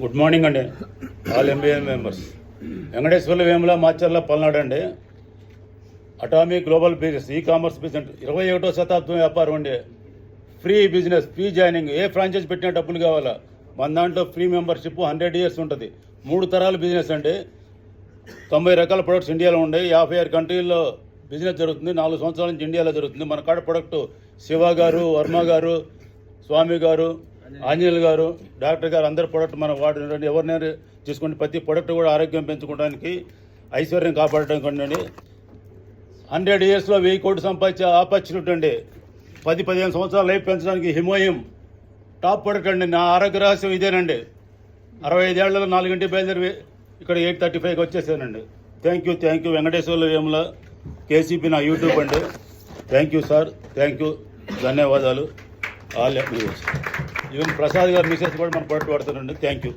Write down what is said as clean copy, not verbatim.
Good morning అండి all MBA members. Venkateswarlu Vemula Macherla Palnadu అండి. Atomic global business e commerce business 21వ శతాబ్దం వ్యాపారం అండి. Free business, free joining. ఏ ఫ్రాంచైజ్ పెట్టినా డబ్బులు కావాలా. మన దాంట్లో ఫ్రీ మెంబర్షిప్ 100 years ఉంటుంది. 3 తరాల బిజినెస్ అండి. 90 రకాల ప్రొడక్ట్స్ ఇండియాలో ఉన్నాయి. 56 కంట్రీల్లో బిజినెస్ జరుగుతుంది. 4 సంవత్సరాల నుంచి ఇండియాలో జరుగుతుంది. మన కాడ ప్రొడక్ట్ శివ గారు, వర్మ గారు, స్వామి గారు, ఆంజనేయులు గారు, డాక్టర్ గారు అందరు ప్రొడక్ట్ మనం వాడుతుండండి. ఎవరినైనా తీసుకుంటే ప్రతి ప్రొడక్ట్ కూడా ఆరోగ్యం పెంచుకోవడానికి, ఐశ్వర్యం కాపాడడానికి ఉండండి. 100 yearsలో 1000 కోట్లు సంపాదించే ఆపర్చునిటీ అండి. 10-15 సంవత్సరాల లైఫ్ పెంచడానికి హిమోయం టాప్ ప్రొడక్ట్ అండి. నా ఆరోగ్య రహస్యం ఇదేనండి. 65 ఏళ్లలో 4 బయలుదేరి ఇక్కడ 8:35కి వచ్చేసానండి. Thank you Venkateswarlu Vemula KCP నా యూట్యూబ్ అండి. Thank you sir, thank you, ధన్యవాదాలు. ఆల్ ఈవెన్ ప్రసాద్ గారు మిసెస్ కూడా మన ప్రొడక్ట్ వాడుతారండి. Thank you.